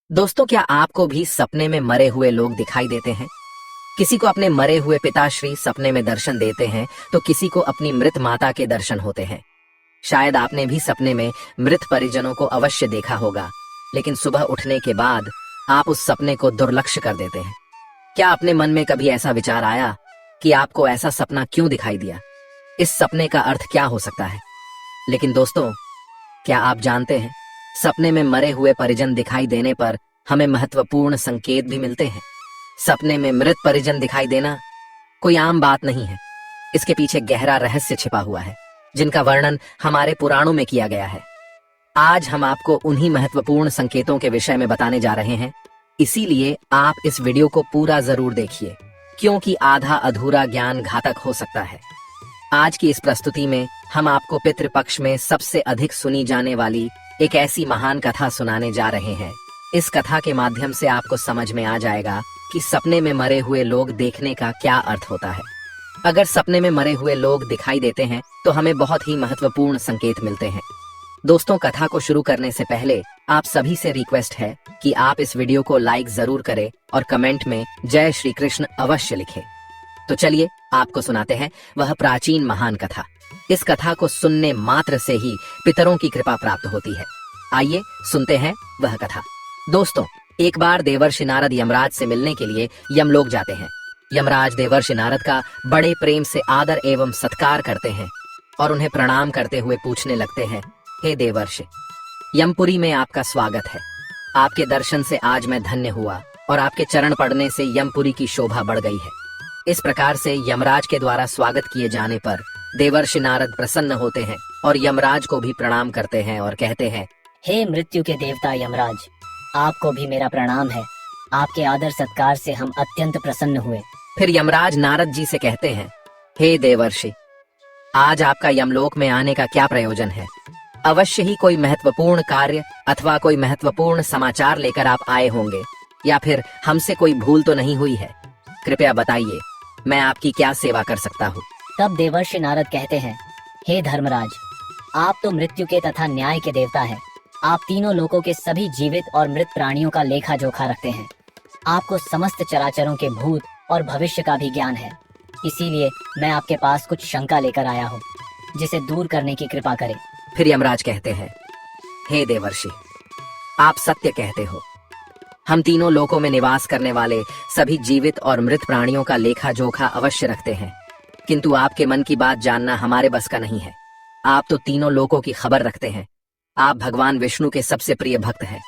दोस्तों, क्या आपको भी सपने में मरे हुए लोग दिखाई देते हैं? किसी को अपने मरे हुए पिताश्री सपने में दर्शन देते हैं, तो किसी को अपनी मृत माता के दर्शन होते हैं। शायद आपने भी सपने में मृत परिजनों को अवश्य देखा होगा, लेकिन सुबह उठने के बाद आप उस सपने को दुर्लक्ष्य कर देते हैं। क्या अपने मन में कभी ऐसा विचार आया कि आपको ऐसा सपना क्यों दिखाई दिया? इस सपने का अर्थ क्या हो सकता है? लेकिन दोस्तों, क्या आप जानते हैं, सपने में मरे हुए परिजन दिखाई देने पर हमें महत्वपूर्ण संकेत भी मिलते हैं। सपने में मृत परिजन दिखाई देना कोई आम बात नहीं है। इसके पीछे गहरा रहस्य छिपा हुआ है, जिनका वर्णन हमारे पुराणों में किया गया है। आज हम आपको उन्हीं महत्वपूर्ण संकेतों के विषय में बताने जा रहे हैं, इसीलिए आप इस वीडियो को पूरा जरूर देखिए, क्योंकि आधा अधूरा ज्ञान घातक हो सकता है। आज की इस प्रस्तुति में हम आपको पितृपक्ष में सबसे अधिक सुनी जाने वाली एक ऐसी महान कथा सुनाने जा रहे हैं। इस कथा के माध्यम से आपको समझ में आ जाएगा कि सपने में मरे हुए लोग देखने का क्या अर्थ होता है। अगर सपने में मरे हुए लोग दिखाई देते हैं तो हमें बहुत ही महत्वपूर्ण संकेत मिलते हैं। दोस्तों, कथा को शुरू करने से पहले आप सभी से रिक्वेस्ट है कि आप इस वीडियो को लाइक जरूर करें और कमेंट में जय श्री कृष्ण अवश्य लिखें। तो चलिए आपको सुनाते हैं वह प्राचीन महान कथा। इस कथा को सुनने मात्र से ही पितरों की कृपा प्राप्त होती है। आइए सुनते हैं वह कथा। दोस्तों, एक बार देवर्षि नारद यमराज से मिलने के लिए यमलोक जाते हैं। यमराज देवर्षि नारद का बड़े प्रेम से आदर एवं सत्कार करते हैं और उन्हें प्रणाम करते हुए पूछने लगते हैं, हे देवर्षि, यमपुरी में आपका स्वागत है। आपके दर्शन से आज मैं धन्य हुआ और आपके चरण पड़ने से यमपुरी की शोभा बढ़ गई है। इस प्रकार से यमराज के द्वारा स्वागत किए जाने पर देवर्षि नारद प्रसन्न होते हैं और यमराज को भी प्रणाम करते हैं और कहते हैं, हे मृत्यु के देवता यमराज, आपको भी मेरा प्रणाम है। आपके आदर सत्कार से हम अत्यंत प्रसन्न हुए। फिर यमराज नारद जी से कहते हैं, हे देवर्षि, आज आपका यमलोक में आने का क्या प्रयोजन है? अवश्य ही कोई महत्वपूर्ण कार्य अथवा कोई महत्वपूर्ण समाचार लेकर आप आए होंगे, या फिर हमसे कोई भूल तो नहीं हुई है? कृपया बताइए, मैं आपकी क्या सेवा कर सकता हूँ? तब देवर्षि नारद कहते हैं, हे धर्मराज, आप तो मृत्यु के तथा न्याय के देवता हैं। आप तीनों लोकों के सभी जीवित और मृत प्राणियों का लेखा जोखा रखते हैं। आपको समस्त चराचरों के भूत और भविष्य का भी ज्ञान है। इसीलिए मैं आपके पास कुछ शंका लेकर आया हूँ, जिसे दूर करने की कृपा करें। फिर यमराज कहते हैं, हे देवर्षि, आप सत्य कहते हो। हम तीनों लोकों में निवास करने वाले सभी जीवित और मृत प्राणियों का लेखा जोखा अवश्य रखते हैं, किंतु आपके मन की बात जानना हमारे बस का नहीं है। आप तो तीनों लोकों की खबर रखते हैं। आप भगवान विष्णु के सबसे प्रिय भक्त हैं।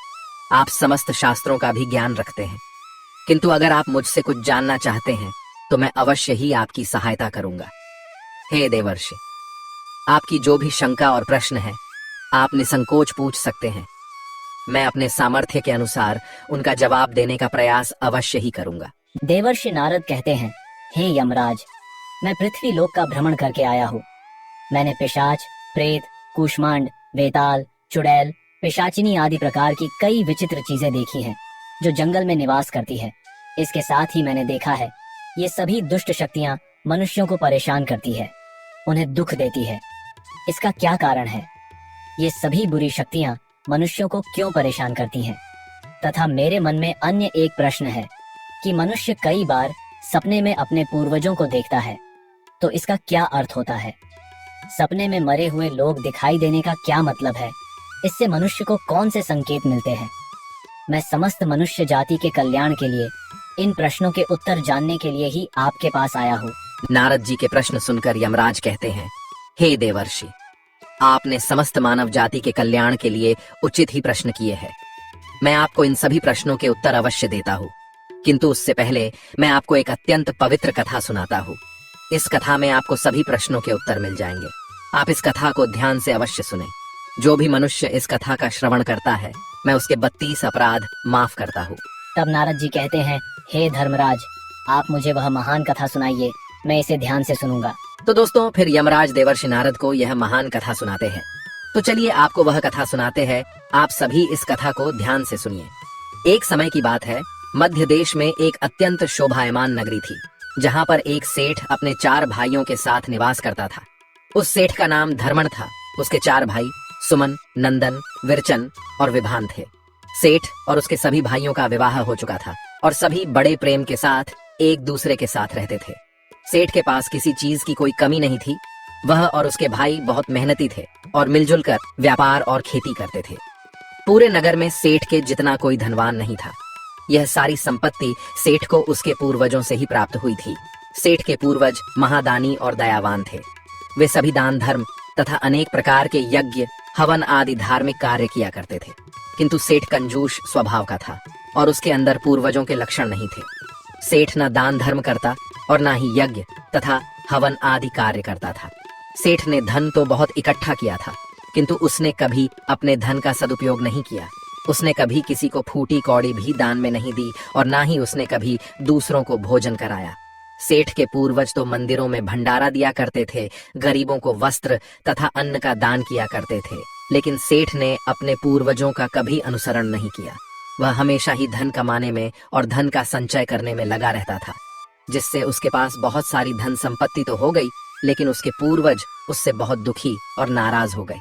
आप समस्त शास्त्रों का भी ज्ञान रखते हैं, किंतु अगर आप मुझसे कुछ जानना चाहते हैं तो मैं अवश्य ही आपकी सहायता करूंगा। हे देवर्षि, आपकी जो भी शंका और प्रश्न है, आप निसंकोच पूछ सकते हैं। मैं अपने सामर्थ्य के अनुसार उनका जवाब देने का प्रयास अवश्य ही करूंगा। देवर्षि नारद कहते हैं, हे यमराज, मैं पृथ्वी लोक का भ्रमण करके आया हूँ। मैंने पिशाच, प्रेत, कूष्मांड, वेताल, चुड़ैल, पिशाचिनी आदि प्रकार की कई विचित्र चीजें देखी हैं, जो जंगल में निवास करती है। इसके साथ ही मैंने देखा है, ये सभी दुष्ट शक्तियां मनुष्यों को परेशान करती है, उन्हें दुख देती है। इसका क्या कारण है? ये सभी बुरी शक्तियां मनुष्यों को क्यों परेशान करती हैं? तथा मेरे मन में अन्य एक प्रश्न है कि मनुष्य कई बार सपने में अपने पूर्वजों को देखता है, तो इसका क्या अर्थ होता है? सपने में मरे हुए लोग दिखाई देने का क्या मतलब है? इससे मनुष्य को कौन से संकेत मिलते हैं? मैं समस्त मनुष्य जाति के कल्याण के लिए इन प्रश्नों के उत्तर जानने के लिए ही आपके पास आया हूँ। नारद जी के प्रश्न सुनकर यमराज कहते हैं, हे देवर्षि, आपने समस्त मानव जाति के कल्याण के लिए उचित ही प्रश्न किए हैं। मैं आपको इन सभी प्रश्नों के उत्तर अवश्य देता हूँ, किंतु उससे पहले मैं आपको एक अत्यंत पवित्र कथा सुनाता हूँ। इस कथा में आपको सभी प्रश्नों के उत्तर मिल जाएंगे। आप इस कथा को ध्यान से अवश्य सुने। जो भी मनुष्य इस कथा का श्रवण करता है, मैं उसके 32 अपराध माफ करता हूँ। तब नारद जी कहते हैं, हे धर्मराज, आप मुझे वह महान कथा सुनाइए, मैं इसे ध्यान से सुनूंगा। तो दोस्तों, फिर यमराज देवर्षि नारद को यह महान कथा सुनाते हैं। तो चलिए आपको वह कथा सुनाते हैं। आप सभी इस कथा को ध्यान से सुनिए। एक समय की बात है, मध्य देश में एक अत्यंत शोभायमान नगरी थी, जहाँ पर एक सेठ अपने 4 भाइयों के साथ निवास करता था। उस सेठ का नाम धर्मण था। उसके 4 भाई सुमन, नंदन, विरचन और विभान थे। सेठ और उसके सभी भाइयों का विवाह हो चुका था और सभी बड़े प्रेम के साथ एक दूसरे के साथ रहते थे। सेठ के पास किसी चीज की कोई कमी नहीं थी। वह और उसके भाई बहुत मेहनती थे और मिलजुल कर व्यापार और खेती करते थे। पूरे नगर में सेठ के जितना कोई धनवान नहीं था। यह सारी संपत्ति सेठ को उसके पूर्वजों से ही प्राप्त हुई थी। सेठ के पूर्वज महादानी और दयावान थे। वे सभी दान धर्म तथा अनेक प्रकार के यज्ञ हवन आदि धार्मिक कार्य किया करते थे। किंतु सेठ कंजूस स्वभाव का था और उसके अंदर पूर्वजों के लक्षण नहीं थे। सेठ न दान धर्म करता और न ही यज्ञ तथा हवन आदि कार्य करता था। सेठ ने धन तो बहुत इकट्ठा किया था, किंतु उसने कभी अपने धन का सदुपयोग नहीं किया। उसने कभी किसी को फूटी कौड़ी भी दान में नहीं दी और ना ही उसने कभी दूसरों को भोजन कराया। सेठ के पूर्वज तो मंदिरों में भंडारा दिया करते थे, गरीबों को वस्त्र तथा अन्न का दान किया करते थे, लेकिन सेठ ने अपने पूर्वजों का कभी अनुसरण नहीं किया। वह हमेशा ही धन कमाने में और धन का संचय करने में लगा रहता था, जिससे उसके पास बहुत सारी धन संपत्ति तो हो गई, लेकिन उसके पूर्वज उससे बहुत दुखी और नाराज हो गए।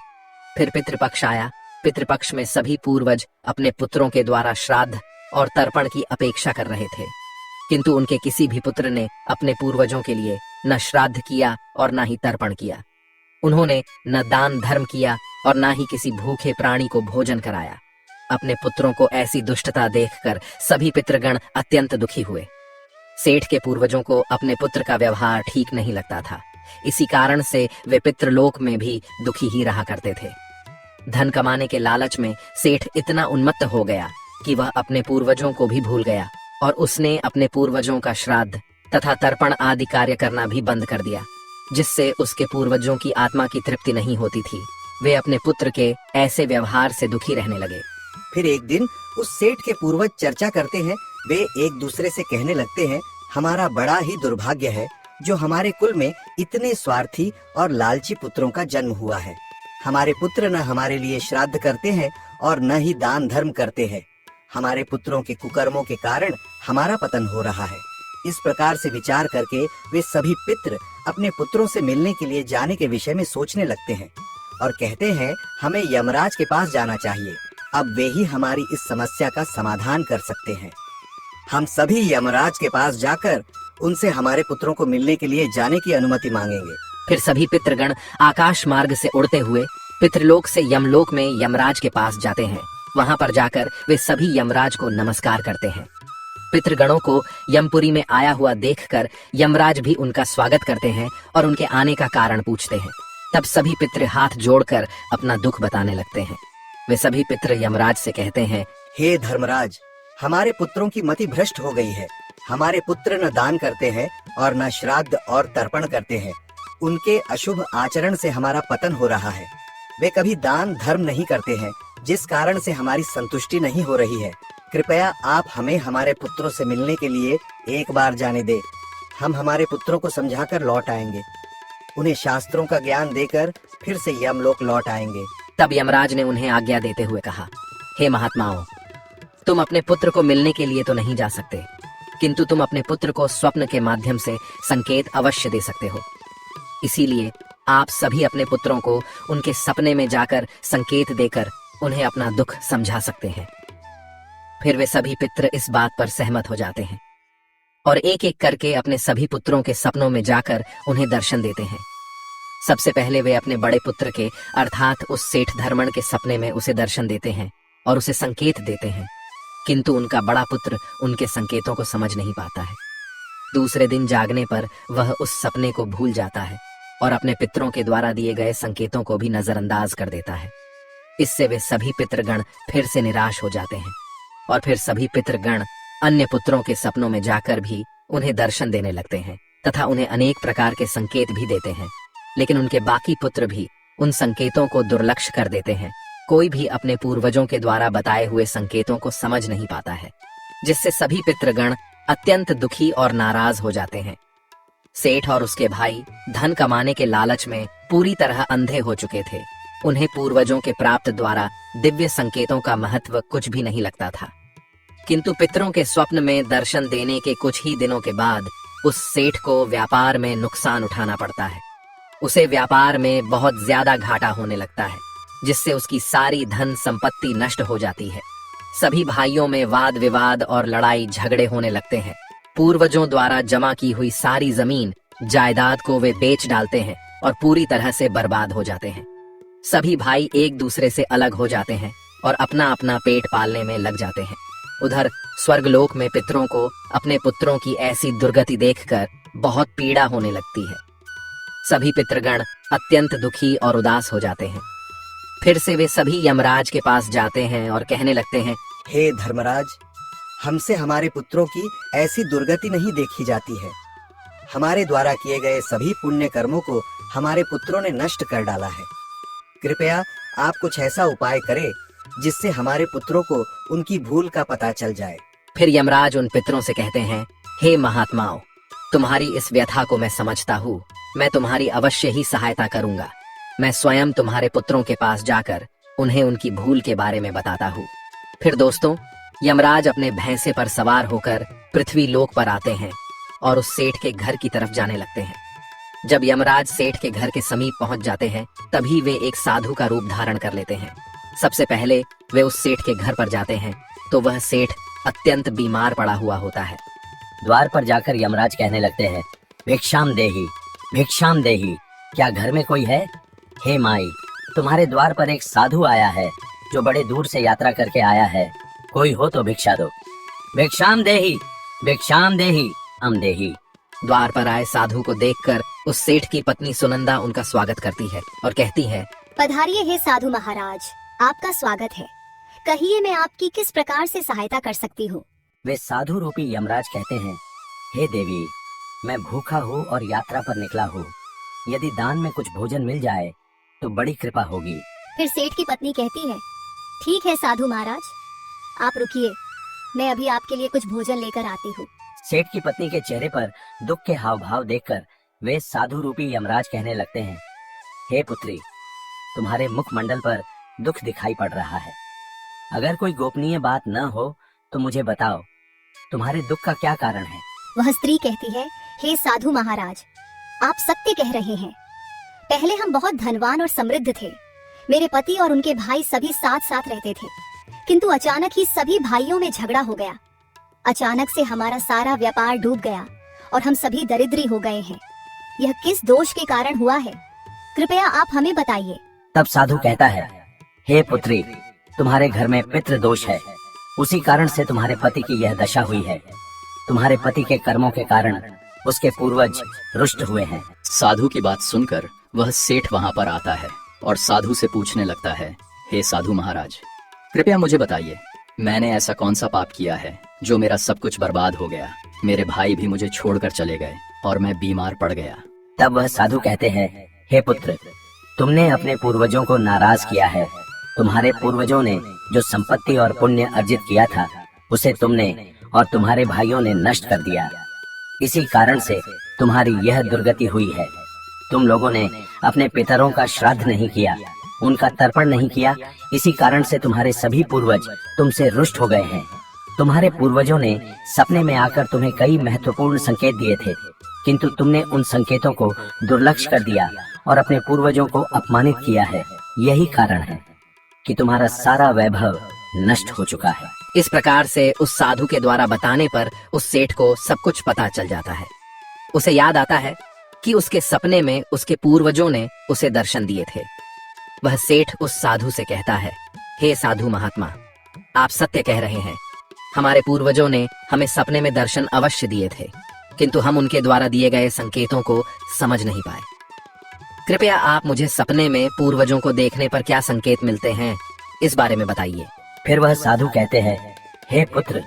फिर पितृपक्ष आया। पितृपक्ष में सभी पूर्वज अपने पुत्रों के द्वारा श्राद्ध और तर्पण की अपेक्षा कर रहे थे, किंतु उनके किसी भी पुत्र ने अपने पूर्वजों के लिए न श्राद्ध किया और न ही तर्पण किया। उन्होंने न दान धर्म किया और न ही किसी भूखे प्राणी को भोजन कराया। अपने पुत्रों को ऐसी दुष्टता देखकर सभी पितृगण अत्यंत दुखी हुए। सेठ के पूर्वजों को अपने पुत्र का व्यवहार ठीक नहीं लगता था। इसी कारण से वे पितृलोक में भी दुखी ही रहा करते थे। धन कमाने के लालच में सेठ इतना उन्मत्त हो गया कि वह अपने पूर्वजों को भी भूल गया और उसने अपने पूर्वजों का श्राद्ध तथा तर्पण आदि कार्य करना भी बंद कर दिया, जिससे उसके पूर्वजों की आत्मा की तृप्ति नहीं होती थी। वे अपने पुत्र के ऐसे व्यवहार से दुखी रहने लगे। फिर एक दिन उस सेठ के पूर्वज चर्चा करते हैं। वे एक दूसरे से कहने लगते हैं, हमारा बड़ा ही दुर्भाग्य है जो हमारे कुल में इतने स्वार्थी और लालची पुत्रों का जन्म हुआ है। हमारे पुत्र न हमारे लिए श्राद्ध करते हैं और न ही दान धर्म करते हैं। हमारे पुत्रों के कुकर्मों के कारण हमारा पतन हो रहा है। इस प्रकार से विचार करके वे सभी पितृ अपने पुत्रों से मिलने के लिए जाने के विषय में सोचने लगते हैं और कहते हैं, हमें यमराज के पास जाना चाहिए। अब वे ही हमारी इस समस्या का समाधान कर सकते हैं। हम सभी यमराज के पास जाकर उनसे हमारे पुत्रों को मिलने के लिए जाने की अनुमति मांगेंगे। फिर सभी पितृगण आकाश मार्ग से उड़ते हुए पितृलोक से यमलोक में यमराज के पास जाते हैं। वहां पर जाकर वे सभी यमराज को नमस्कार करते हैं। पितृगणों को यमपुरी में आया हुआ देखकर यमराज भी उनका स्वागत करते हैं और उनके आने का कारण पूछते हैं। तब सभी पितृ हाथ जोड़कर अपना दुख बताने लगते हैं। वे सभी पितृ यमराज से कहते हैं, हे धर्मराज, हमारे पुत्रों की मति भ्रष्ट हो गई है। हमारे पुत्र न दान करते हैं और न श्राद्ध और तर्पण करते हैं। उनके अशुभ आचरण से हमारा पतन हो रहा है। वे कभी दान धर्म नहीं करते हैं, जिस कारण से हमारी संतुष्टि नहीं हो रही है। कृपया आप हमें हमारे पुत्रों से मिलने के लिए एक बार जाने दें। हम हमारे पुत्रों को समझाकर लौट आएंगे। उन्हें शास्त्रों का ज्ञान देकर फिर से यमलोक लौट आएंगे। तब यमराज ने उन्हें आज्ञा देते हुए कहा, हे महात्माओं, तुम अपने पुत्र को मिलने के लिए तो नहीं जा सकते, किंतु तुम अपने पुत्र को स्वप्न के माध्यम से संकेत अवश्य दे सकते हो। इसीलिए आप सभी अपने पुत्रों को उनके सपने में जाकर संकेत देकर उन्हें अपना दुख समझा सकते हैं। फिर वे सभी पितृ इस बात पर सहमत हो जाते हैं और एक एक करके अपने सभी पुत्रों के सपनों में जाकर उन्हें दर्शन देते हैं। सबसे पहले वे अपने बड़े पुत्र के अर्थात उस सेठ धर्मण के सपने में उसे दर्शन देते हैं और उसे संकेत देते हैं, किंतु उनका बड़ा पुत्र उनके संकेतों को समझ नहीं पाता है। दूसरे दिन जागने पर वह उस सपने को भूल जाता है और अपने पितरों के द्वारा दिए गए संकेतों को भी नजरअंदाज कर देता है। इससे वे सभी पितृगण फिर से निराश हो जाते हैं और फिर सभी पितृगण अन्य पुत्रों के सपनों में जाकर भी उन्हें दर्शन देने लगते हैं तथा उन्हें अनेक प्रकार के संकेत भी देते हैं, लेकिन उनके बाकी पुत्र भी उन संकेतों को दुर्लक्ष्य कर देते हैं। कोई भी अपने पूर्वजों के द्वारा बताए हुए संकेतों को समझ नहीं पाता है, जिससे सभी पितृगण अत्यंत दुखी और नाराज हो जाते हैं। सेठ और उसके भाई धन कमाने के लालच में पूरी तरह अंधे हो चुके थे। उन्हें पूर्वजों के प्राप्त द्वारा दिव्य संकेतों का महत्व कुछ भी नहीं लगता था, किंतु पितरों के स्वप्न में दर्शन देने के कुछ ही दिनों के बाद उस सेठ को व्यापार में नुकसान उठाना पड़ता है। उसे व्यापार में बहुत ज्यादा घाटा होने लगता है, जिससे उसकी सारी धन संपत्ति नष्ट हो जाती है। सभी भाइयों में वाद विवाद और लड़ाई झगड़े होने लगते हैं। पूर्वजों द्वारा जमा की हुई सारी जमीन जायदाद को वे बेच डालते हैं और पूरी तरह से बर्बाद हो जाते हैं। सभी भाई एक दूसरे से अलग हो जाते हैं और अपना अपना पेट पालने में लग जाते हैं। उधर स्वर्गलोक में पितरों को अपने पुत्रों की ऐसी दुर्गति देखकर बहुत पीड़ा होने लगती है। सभी पितृगण अत्यंत दुखी और उदास हो जाते हैं। फिर से वे सभी यमराज के पास जाते हैं और कहने लगते हैं, हे धर्मराज, हमसे हमारे पुत्रों की ऐसी दुर्गति नहीं देखी जाती है। हमारे द्वारा किए गए सभी पुण्य कर्मों को हमारे पुत्रों ने नष्ट कर डाला है। कृपया आप कुछ ऐसा उपाय करें जिससे हमारे पुत्रों को उनकी भूल का पता चल जाए। फिर यमराज उन पितरों से कहते हैं, हे महात्माओं, तुम्हारी इस व्यथा को मैं समझता हूँ। मैं तुम्हारी अवश्य ही सहायता करूंगा। मैं स्वयं तुम्हारे पुत्रों के पास जाकर उन्हें उनकी भूल के बारे में बताता हूँ। फिर दोस्तों, यमराज अपने भैंसे पर सवार होकर पृथ्वी लोक पर आते हैं और उस सेठ के घर की तरफ जाने लगते हैं। जब यमराज सेठ के घर के समीप पहुंच जाते हैं, तभी वे एक साधु का रूप धारण कर लेते हैं। सबसे पहले वे उस सेठ के घर पर जाते हैं तो वह सेठ अत्यंत बीमार पड़ा हुआ होता है। द्वार पर जाकर यमराज कहने लगते हैं, भिक्षाम देही, भिक्षाम देही, क्या घर में कोई है? हे माई, तुम्हारे द्वार पर एक साधु आया है जो बड़े दूर से यात्रा करके आया है। कोई हो तो भिक्षा दो। भिक्षाम देही, भिक्षाम देही, हम देही। द्वार पर आए साधु को देखकर उस सेठ की पत्नी सुनंदा उनका स्वागत करती है और कहती है, पधारिए हे साधु महाराज, आपका स्वागत है। कहिए मैं आपकी किस प्रकार से सहायता कर सकती हूँ? वे साधु रूपी यमराज कहते हैं, हे देवी, मैं भूखा हूँ और यात्रा पर निकला हूँ। यदि दान में कुछ भोजन मिल जाए तो बड़ी कृपा होगी। फिर सेठ की पत्नी कहती है, ठीक है साधु महाराज, आप रुकिए, मैं अभी आपके लिए कुछ भोजन लेकर आती हूँ। सेठ की पत्नी के चेहरे पर दुख के हाव भाव देखकर वे साधु रूपी यमराज कहने लगते हैं, हे पुत्री, तुम्हारे मुखमंडल पर दुख दिखाई पड़ रहा है। अगर कोई गोपनीय बात न हो तो मुझे बताओ, तुम्हारे दुख का क्या कारण है? वह स्त्री कहती है, हे साधु महाराज, आप सत्य कह रहे हैं। पहले हम बहुत धनवान और समृद्ध थे। मेरे पति और उनके भाई सभी साथ साथ रहते थे, किंतु अचानक ही सभी भाइयों में झगड़ा हो गया। अचानक से हमारा सारा व्यापार डूब गया और हम सभी दरिद्री हो गए हैं। यह किस दोष के कारण हुआ है? कृपया आप हमें बताइए। तब साधु कहता है, हे पुत्री, तुम्हारे घर में पितृ दोष है। उसी कारण से तुम्हारे पति की यह दशा हुई है। तुम्हारे पति के कर्मों के कारण उसके पूर्वज रुष्ट हुए हैं। साधु की बात सुनकर वह सेठ वहां पर आता है और साधु से पूछने लगता है, हे साधु महाराज, कृपया मुझे बताइए, मैंने ऐसा कौन सा पाप किया है जो मेरा सब कुछ बर्बाद हो गया? मेरे भाई भी मुझे छोड़कर चले गए और मैं बीमार पड़ गया। तब वह साधु कहते हैं, हे पुत्र, तुमने अपने पूर्वजों को नाराज किया है। तुम्हारे पूर्वजों ने जो संपत्ति और पुण्य अर्जित किया था उसे तुमने और तुम्हारे भाइयों ने नष्ट कर दिया। इसी कारण से तुम्हारी यह दुर्गति हुई है। तुम लोगों ने अपने पितरों का श्राद्ध नहीं किया, उनका तर्पण नहीं किया। इसी कारण से तुम्हारे सभी पूर्वज तुमसे रुष्ट हो गए हैं। तुम्हारे पूर्वजों ने सपने में आकर तुम्हें कई महत्वपूर्ण संकेत दिए थे, किंतु तुमने उन संकेतों को दुर्लक्ष्य कर दिया और अपने पूर्वजों को अपमानित किया है। यही कारण है कि तुम्हारा सारा वैभव नष्ट हो चुका है। इस प्रकार से उस साधु के द्वारा बताने पर उस सेठ को सब कुछ पता चल जाता है। उसे याद आता है कि उसके सपने में उसके पूर्वजों ने उसे दर्शन दिए थे। वह सेठ उस साधु से कहता है, हे साधु महात्मा, आप सत्य कह रहे हैं। हमारे पूर्वजों ने हमें सपने में दर्शन अवश्य दिए थे, किंतु हम उनके द्वारा दिए गए संकेतों को समझ नहीं पाए। कृपया आप मुझे सपने में पूर्वजों को देखने पर क्या संकेत मिलते हैं, इस बारे में बताइए। फिर वह साधु कहते हैं, हे पुत्र,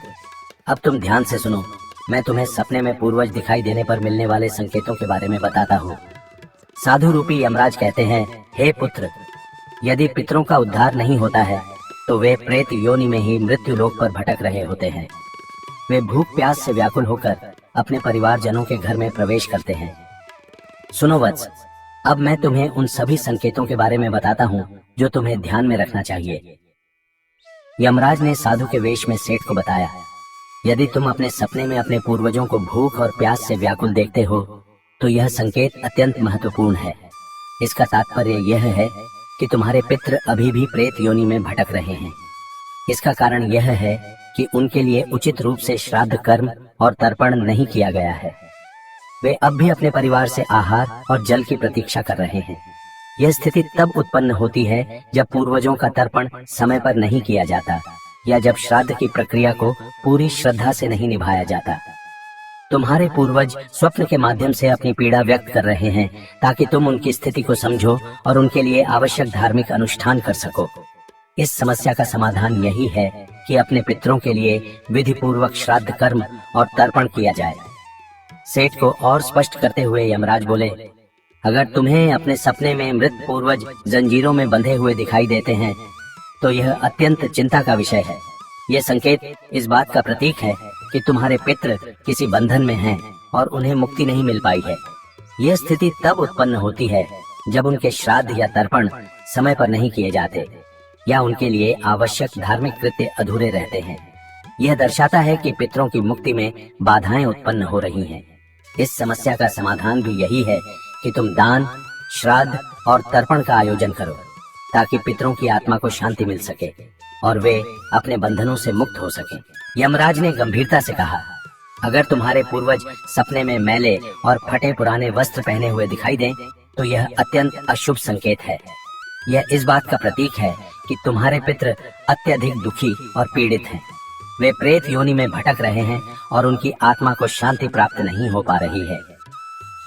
अब तुम ध्यान से सुनो। मैं तुम्हें सपने में पूर्वज दिखाई देने पर मिलने वाले संकेतों के बारे में बताता हूँ। साधु रूपी यमराज कहते हैं, हे पुत्र, यदि पितरों का उद्धार नहीं होता है तो वे प्रेत योनि में ही मृत्यु लोक पर भटक रहे होते हैं। वे भूख प्यास से व्याकुल होकर अपने परिवारजनों के घर में प्रवेश करते हैं। सुनो वत्स, अब मैं तुम्हें उन सभी संकेतों के बारे में बताता हूँ जो तुम्हें ध्यान में रखना चाहिए। यमराज ने साधु के वेश में सेठ को बताया, यदि तुम अपने सपने में अपने पूर्वजों को भूख और प्यास से व्याकुल देखते हो तो यह संकेत अत्यंत महत्वपूर्ण है। इसका तात्पर्य यह है कि तुम्हारे पितृ अभी भी प्रेत योनि में भटक रहे हैं। इसका कारण यह है कि उनके लिए उचित रूप से श्राद्ध कर्म और तर्पण नहीं किया गया है। वे अब भी अपने परिवार से आहार और जल की प्रतीक्षा कर रहे हैं। यह स्थिति तब उत्पन्न होती है जब पूर्वजों का तर्पण समय पर नहीं किया जाता या जब श्राद्ध की प्रक्रिया को पूरी श्रद्धा से नहीं निभाया जाता। तुम्हारे पूर्वज स्वप्न के माध्यम से अपनी पीड़ा व्यक्त कर रहे हैं ताकि तुम उनकी स्थिति को समझो और उनके लिए आवश्यक धार्मिक अनुष्ठान कर सको। इस समस्या का समाधान यही है कि अपने पितरों के लिए विधि पूर्वक श्राद्ध कर्म और तर्पण किया जाए। सेठ को और स्पष्ट करते हुए यमराज बोले, अगर तुम्हें अपने सपने में मृत पूर्वज जंजीरों में बंधे हुए दिखाई देते हैं तो यह अत्यंत चिंता का विषय है। यह संकेत इस बात का प्रतीक है कि तुम्हारे पितृ किसी बंधन में हैं और उन्हें मुक्ति नहीं मिल पाई है। यह स्थिति तब उत्पन्न होती है जब उनके श्राद्ध या तर्पण समय पर नहीं किए जाते या उनके लिए आवश्यक धार्मिक कृत्य अधूरे रहते हैं। यह दर्शाता है कि पितरों की मुक्ति में बाधाएं उत्पन्न हो रही हैं। इस समस्या का समाधान भी यही है कि तुम दान, श्राद्ध और तर्पण का आयोजन करो ताकि पितरों की आत्मा को शांति मिल सके और वे अपने बंधनों से मुक्त हो सकें। यमराज ने गंभीरता से कहा, अगर तुम्हारे पूर्वज सपने में मैले और फटे पुराने वस्त्र पहने हुए दिखाई दें तो यह अत्यंत अशुभ संकेत है। यह इस बात का प्रतीक है कि तुम्हारे पितृ अत्यधिक दुखी और पीड़ित हैं। वे प्रेत योनि में भटक रहे हैं और उनकी आत्मा को शांति प्राप्त नहीं हो पा रही है।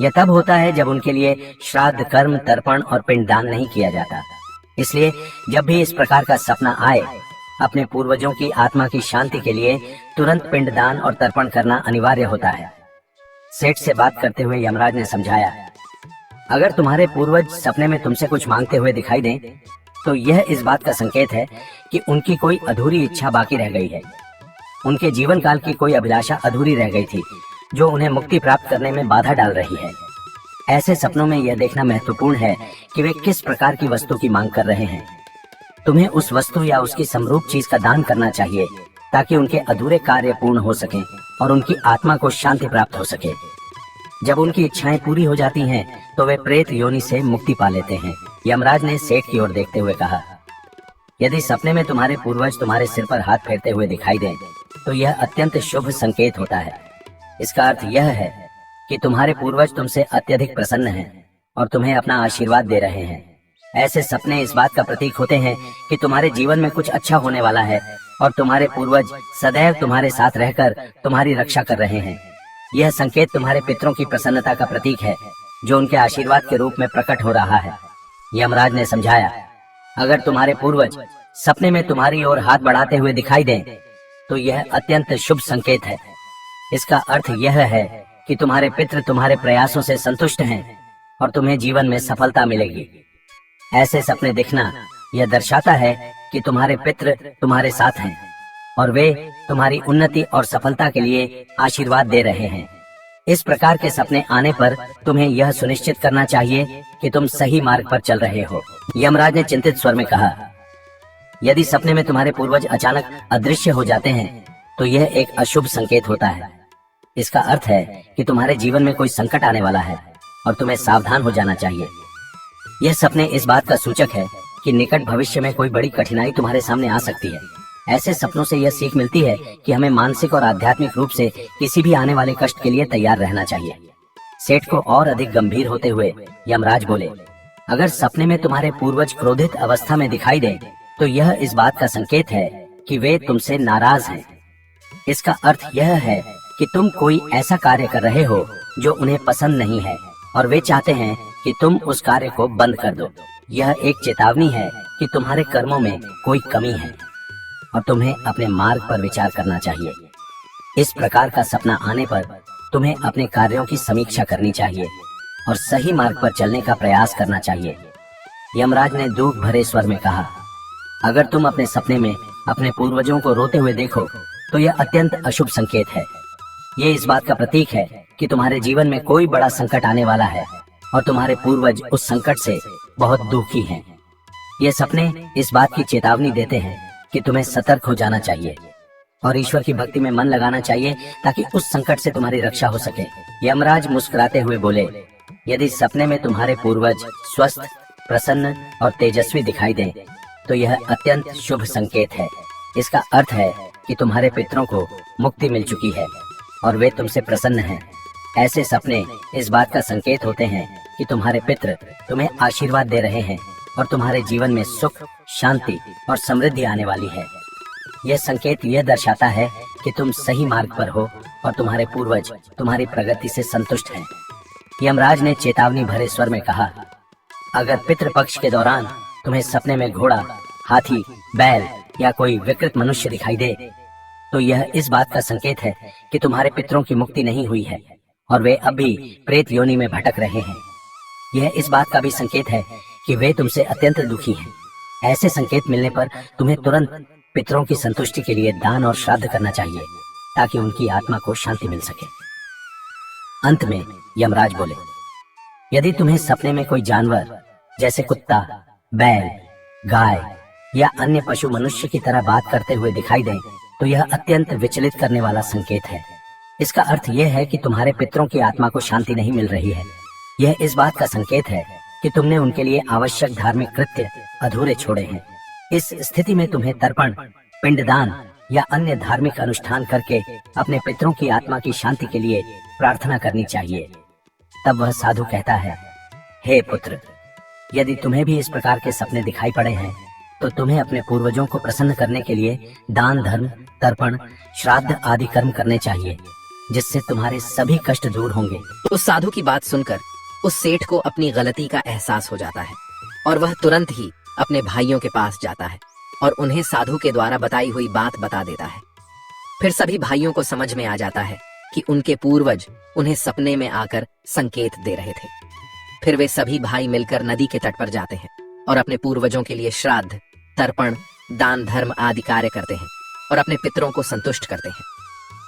यह तब होता है जब उनके लिए श्राद्ध कर्म, तर्पण और पिंडदान नहीं किया जाता। इसलिए जब भी इस प्रकार का सपना आए, अपने पूर्वजों की आत्मा की शांति के लिए तुरंत पिंडदान और तर्पण करना अनिवार्य होता है। सेठ से बात करते हुए यमराज ने समझाया, अगर तुम्हारे पूर्वज सपने में तुमसे कुछ मांगते हुए दिखाई दें तो यह इस बात का संकेत है कि उनकी कोई अधूरी इच्छा बाकी रह गई है। उनके जीवन काल की कोई अभिलाषा अधूरी रह गई थी जो उन्हें मुक्ति प्राप्त करने में बाधा डाल रही है। ऐसे सपनों में यह देखना महत्वपूर्ण है कि वे किस प्रकार की वस्तु की मांग कर रहे हैं। तुम्हें उस वस्तु या उसकी समरूप चीज का दान करना चाहिए ताकि उनके अधूरे कार्य पूर्ण हो सकें और उनकी आत्मा को शांति प्राप्त हो सके। जब उनकी इच्छाएं पूरी हो जाती हैं तो वे प्रेत योनि से मुक्ति पा लेते हैं। यमराज ने सेठ की ओर देखते हुए कहा, यदि सपने में तुम्हारे पूर्वज तुम्हारे सिर पर हाथ फेरते हुए दिखाई दें तो यह अत्यंत शुभ संकेत होता है। इसका अर्थ यह है कि तुम्हारे पूर्वज तुमसे अत्यधिक प्रसन्न हैं और तुम्हें अपना आशीर्वाद दे रहे हैं। ऐसे सपने इस बात का प्रतीक होते हैं कि तुम्हारे जीवन में कुछ अच्छा होने वाला है और तुम्हारे पूर्वज सदैव तुम्हारे साथ रहकर तुम्हारी रक्षा कर रहे हैं। यह संकेत तुम्हारे पितरों की प्रसन्नता का प्रतीक है जो उनके आशीर्वाद के रूप में प्रकट हो रहा है। यमराज ने समझाया, अगर तुम्हारे पूर्वज सपने में तुम्हारी ओर हाथ बढ़ाते हुए दिखाई दें तो यह अत्यंत शुभ संकेत है। इसका अर्थ यह है कि तुम्हारे पितृ तुम्हारे प्रयासों से संतुष्ट हैं और तुम्हें जीवन में सफलता मिलेगी। ऐसे सपने दिखना यह दर्शाता है कि तुम्हारे पितृ तुम्हारे साथ हैं और वे तुम्हारी उन्नति और सफलता के लिए आशीर्वाद दे रहे हैं। इस प्रकार के सपने आने पर तुम्हें यह सुनिश्चित करना चाहिए कि तुम सही मार्ग पर चल रहे हो। यमराज ने चिंतित स्वर में कहा, यदि सपने में तुम्हारे पूर्वज अचानक अदृश्य हो जाते हैं तो यह एक अशुभ संकेत होता है। इसका अर्थ है कि तुम्हारे जीवन में कोई संकट आने वाला है और तुम्हें सावधान हो जाना चाहिए। यह सपने इस बात का सूचक है कि निकट भविष्य में कोई बड़ी कठिनाई तुम्हारे सामने आ सकती है। ऐसे सपनों से यह सीख मिलती है कि हमें मानसिक और आध्यात्मिक रूप से किसी भी आने वाले कष्ट के लिए तैयार रहना चाहिए। सेठ को और अधिक गंभीर होते हुए यमराज बोले, अगर सपने में तुम्हारे पूर्वज क्रोधित अवस्था में दिखाई दे तो यह इस बात का संकेत है कि वे तुमसे नाराज हैं। इसका अर्थ यह है कि तुम कोई ऐसा कार्य कर रहे हो जो उन्हें पसंद नहीं है और वे चाहते हैं कि तुम उस कार्य को बंद कर दो। यह एक चेतावनी है कि तुम्हारे कर्मों में कोई कमी है और तुम्हें अपने मार्ग पर विचार करना चाहिए। इस प्रकार का सपना आने पर तुम्हें अपने कार्यों की समीक्षा करनी चाहिए और सही मार्ग पर चलने का प्रयास करना चाहिए। यमराज ने दुख भरे स्वर में कहा, अगर तुम अपने सपने में अपने पूर्वजों को रोते हुए देखो तो यह अत्यंत अशुभ संकेत है। ये इस बात का प्रतीक है कि तुम्हारे जीवन में कोई बड़ा संकट आने वाला है और तुम्हारे पूर्वज उस संकट से बहुत दुखी हैं। ये सपने इस बात की चेतावनी देते हैं कि तुम्हें सतर्क हो जाना चाहिए और ईश्वर की भक्ति में मन लगाना चाहिए ताकि उस संकट से तुम्हारी रक्षा हो सके। यमराज मुस्कुराते हुए बोले, यदि सपने में तुम्हारे पूर्वज स्वस्थ, प्रसन्न और तेजस्वी दिखाई दें तो यह अत्यंत शुभ संकेत है। इसका अर्थ है कि तुम्हारे पितरों को मुक्ति मिल चुकी है और वे तुमसे प्रसन्न हैं। ऐसे सपने इस बात का संकेत होते हैं कि तुम्हारे पितृ तुम्हें आशीर्वाद दे रहे हैं और तुम्हारे जीवन में सुख, शांति और समृद्धि आने वाली है। यह संकेत यह दर्शाता है कि तुम सही मार्ग पर हो और तुम्हारे पूर्वज तुम्हारी प्रगति से संतुष्ट हैं। यमराज ने चेतावनी भरे स्वर में कहा, अगर पितृपक्ष के दौरान तुम्हें सपने में घोड़ा, हाथी, बैल या कोई विकृत मनुष्य दिखाई दे, तो यह इस बात का संकेत है कि तुम्हारे पितरों की मुक्ति नहीं हुई है और वे अब भी प्रेत योनि में भटक रहे हैं। यह इस बात का भी संकेत है कि वे तुमसे अत्यंत दुखी हैं। ऐसे संकेत मिलने पर तुम्हें तुरंत पितरों की संतुष्टि के लिए दान और श्राद्ध करना चाहिए ताकि उनकी आत्मा को शांति मिल सके। अंत में यमराज बोले, यदि तुम्हें सपने में कोई जानवर जैसे कुत्ता, बैल, गाय या अन्य पशु मनुष्य की तरह बात करते हुए दिखाई दें, तो यह अत्यंत विचलित करने वाला संकेत है। इसका अर्थ यह है कि तुम्हारे पितरों की आत्मा को शांति नहीं मिल रही है। यह इस बात का संकेत है कि तुमने उनके लिए आवश्यक धार्मिक कृत्य अधूरे छोड़े हैं। इस स्थिति में तुम्हें तर्पण, पिंडदान या अन्य धार्मिक अनुष्ठान करके अपने पितरों की आत्मा की शांति के लिए प्रार्थना करनी चाहिए। तब वह साधु कहता है, हे पुत्र, यदि तुम्हें भी इस प्रकार के सपने दिखाई पड़े हैं तो तुम्हें अपने पूर्वजों को प्रसन्न करने के लिए दान, धर्म, तर्पण, श्राद्ध आदि कर्म करने चाहिए, जिससे तुम्हारे सभी कष्ट दूर होंगे। उस साधु की बात सुनकर उस सेठ को अपनी गलती का एहसास हो जाता है और वह तुरंत ही अपने भाइयों के पास जाता है और उन्हें साधु के द्वारा बताई हुई बात बता देता है। फिर सभी भाइयों को समझ में आ जाता है कि उनके पूर्वज उन्हें सपने में आकर संकेत दे रहे थे। फिर वे सभी भाई मिलकर नदी के तट पर जाते हैं और अपने पूर्वजों के लिए श्राद्ध, तर्पण, दान, धर्म आदि कार्य करते हैं और अपने पितरों को संतुष्ट करते हैं।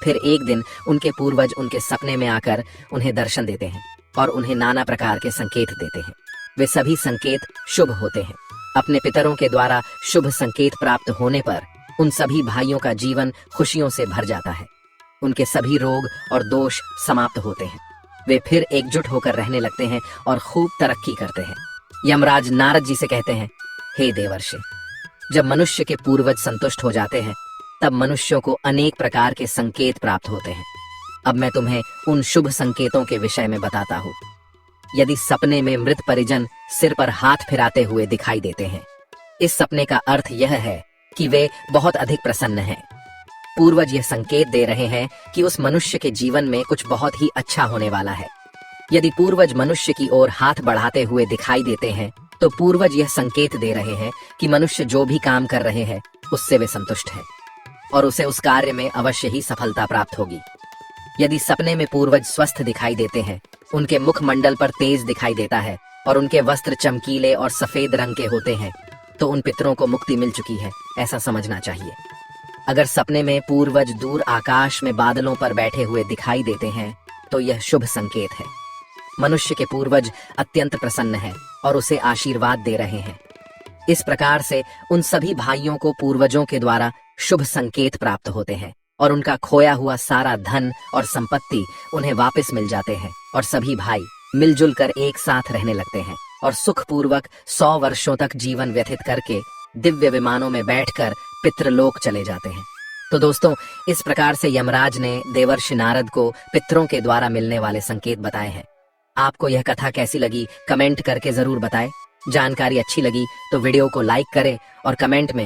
फिर एक दिन उनके पूर्वज उनके सपने में आकर उन्हें दर्शन देते हैं और उन्हें नाना प्रकार के संकेत देते हैं। वे सभी संकेत शुभ होते हैं। अपने पितरों के द्वारा शुभ संकेत प्राप्त होने पर उन सभी भाइयों का जीवन खुशियों से भर जाता है। उनके सभी रोग और दोष समाप्त होते हैं। वे फिर एकजुट होकर रहने लगते हैं और खूब तरक्की करते हैं। यमराज नारद जी से कहते हैं, हे देवर्षि, जब मनुष्य के पूर्वज संतुष्ट हो जाते हैं तब मनुष्यों को अनेक प्रकार के संकेत प्राप्त होते हैं। अब मैं तुम्हें उन शुभ संकेतों के विषय में बताता हूँ। यदि सपने में मृत परिजन सिर पर हाथ फिराते हुए दिखाई देते हैं, इस सपने का अर्थ यह है कि वे बहुत अधिक प्रसन्न हैं। पूर्वज यह संकेत दे रहे हैं कि उस मनुष्य के जीवन में कुछ बहुत ही अच्छा होने वाला है। यदि पूर्वज मनुष्य की ओर हाथ बढ़ाते हुए दिखाई देते हैं तो पूर्वज यह संकेत दे रहे हैं कि मनुष्य जो भी काम कर रहे हैं उससे वे संतुष्ट हैं और उसे उस कार्य में अवश्य ही सफलता प्राप्त होगी। यदि सपने में पूर्वज स्वस्थ दिखाई देते हैं, उनके मुख मंडल पर तेज दिखाई देता है और उनके वस्त्र चमकीले और सफेद रंग के होते हैं, तो उन पितरों को मुक्ति मिल चुकी है, ऐसा समझना चाहिए। अगर सपने में पूर्वज दूर आकाश में बादलों पर बैठे हुए दिखाई देते हैं तो यह शुभ संकेत है। मनुष्य के पूर्वज अत्यंत प्रसन्न हैं और उसे आशीर्वाद दे रहे हैं। इस प्रकार से उन सभी भाइयों को पूर्वजों के द्वारा शुभ संकेत प्राप्त होते हैं और उनका खोया हुआ सारा धन और संपत्ति उन्हें वापस मिल जाते हैं और सभी भाई मिलजुल कर एक साथ रहने लगते हैं और सुखपूर्वक 100 वर्षों तक जीवन व्यतीत करके दिव्य विमानों में बैठकर पितृलोक चले जाते हैं। तो दोस्तों, इस प्रकार से यमराज ने देवर्षि नारद को पितरों के द्वारा मिलने वाले संकेत बताए हैं। आपको यह कथा कैसी लगी कमेंट करके जरूर बताएं। जानकारी अच्छी लगी तो वीडियो को लाइक करें और कमेंट में